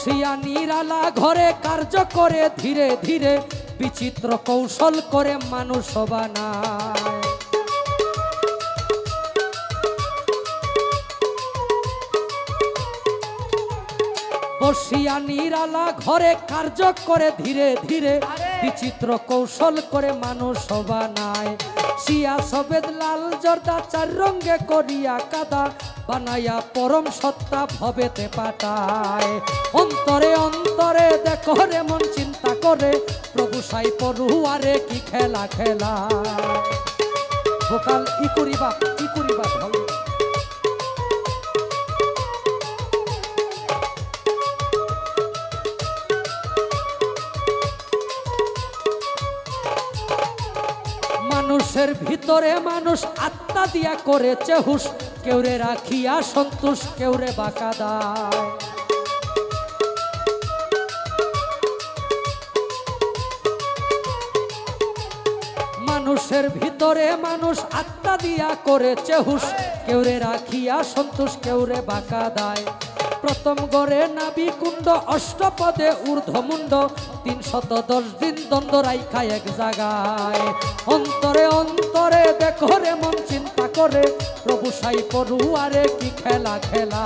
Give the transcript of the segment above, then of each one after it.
বসিয়া নিরালা ঘরে কার্য করে ধীরে ধীরে বিচিত্র কৌশল করে মানুষ বানায়। বসিয়া নিরালা ঘরে কার্য করে ধীরে ধীরে বিচিত্র কৌশল করে মানুষ বানায়। শিয়া সবেদ লাল জর্দা চার রঙে করিয়া কাদা বানাইয়া পরম সত্তা ভবেতে পাঠায়। অন্তরে অন্তরে দেখো রে মন চিন্তা করে প্রভু সাই পড়ুয়ারে কি খেলা খেলা। ভোকাল ই করিবা ভালো। মানুষের ভিতরে মানুষ আত্মা দিয়া করেছে হুশ, কেউরে রাখিয়া সন্তোষ কেউরে বাঁকা দেয়। মানুষের ভিতরে মানুষ আত্মা দিয়া করেছে হুশ, কেউরে রাখিয়া সন্তোষ কেউরে বাঁকা দেয়। প্রথম গড়ে নাভি কুণ্ড অষ্টপদে ঊর্ধ্বমুণ্ড 310 দিন দ্বন্দ্ব রাইখা এক জায়গায়। অন্তরে অন্তরে দেখো রে মন চিন্তা করে প্রভু সাই পড়ুয়ারে কি খেলা খেলা।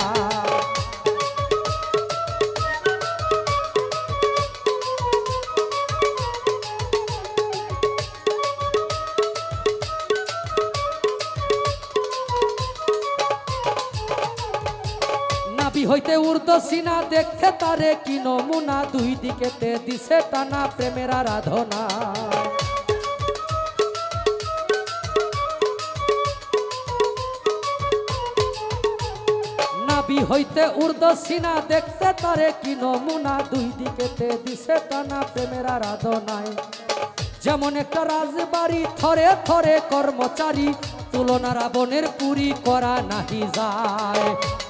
নাভি হইতে ঊর্ধ্ব সিনা দেখতে তারে কি নমুনা, দুই দিকেতে দিছে টানা প্রেমের আরাধনা। নাভি হইতে ঊর্ধ্ব সিনা দেখতে তারে কি নমুনা, দুই দিকেতে দিছে টানা প্রেমের আরাধনায়। যেমন একটা রাজবাড়ি থরে থরে কর্মচারী, তুলনা রাবণের পুরী করা নাহি যায়।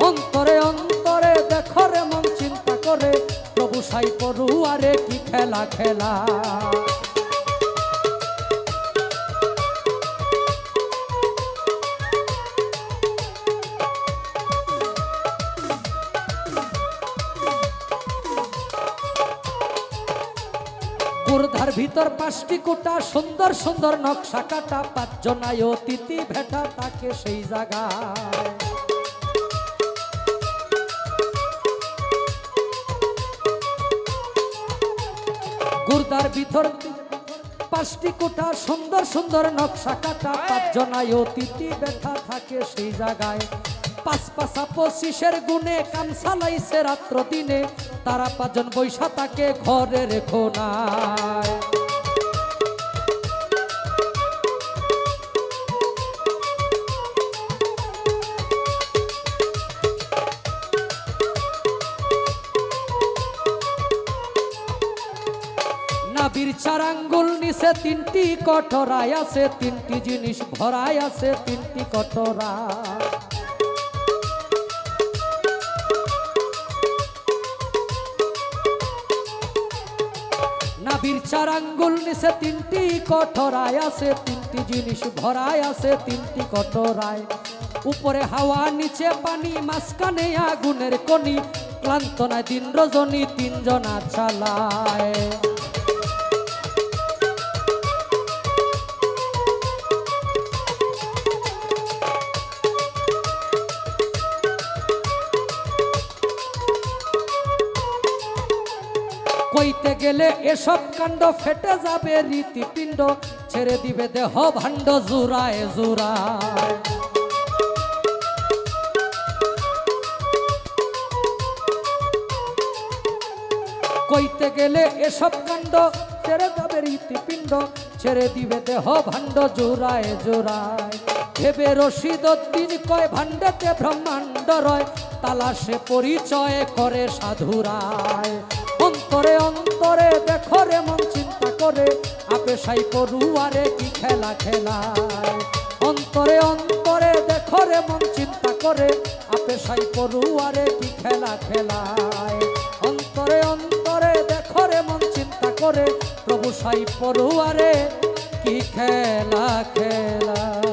অন্তরে অন্তরে দেখো রে মন চিন্তা করে প্রভু সাই পড়ুয়ারে কি খেলা খেলা। গুরধার ভিতর 5টি কোটা সুন্দর সুন্দর নকশা কাটা, 5 জনায় অতিথি ভেটা তাকে সেই জায়গায়। গুরধার ভিতর 5টি কোটা সুন্দর সুন্দর নকশা কাটা, 5 জনায় অতিথি ভেটা থাকে সেই জায়গায়। 5 পাঁচা 25-এর গুণে কাম চালাইছে রাত্র দিনে, তারা 5 জন বৈশা তাকে ঘরে রেখো নাই। নাভির 4 আঙ্গুল নিচে 3টি কটরায় আছে, 3টি জিনিস ভরায় আছে 3টি কটরা। নাভির 4 আঙ্গুল নিচে 3টি কটরায় আছে, 3টি জিনিস ভরায় আছে 3টি কটরায়। উপরে হাওয়া নিচে পানি মাঝখানে আগুনের কণি, ক্লান্ত নয় দিন রজনী 3 জনা চালায়। কইতে গেলে এসব কাণ্ড ফেটে যাবে রীতিপিণ্ড, ছেড়ে দিবে দেহ ভাণ্ড জোড়ায় জোড়ায়। কইতে গেলে এসব কাণ্ড ছেড়ে যাবে রীতিপিণ্ড, ছেড়ে দিবে দেহ ভাণ্ড জোড়ায় জোড়ায়। ভেবে রশিদউদ্দিন কয় ভাণ্ডেতে ব্রহ্মাণ্ড রয়, তালাশে পরিচয় করে সাধুরায়। অন্তরে অন্তরে দেখো রে মন চিন্তা করে আপে সাই পড়ুয়ারে কি খেলা খেলায়। অন্তরে অন্তরে দেখো রে মন চিন্তা করে আপে সাই পড়ুয়ারে কি খেলা খেলায়। অন্তরে অন্তরে দেখো রে মন চিন্তা করে প্রভু সাই পড়ুয়ারে কি খেলা খেলায়।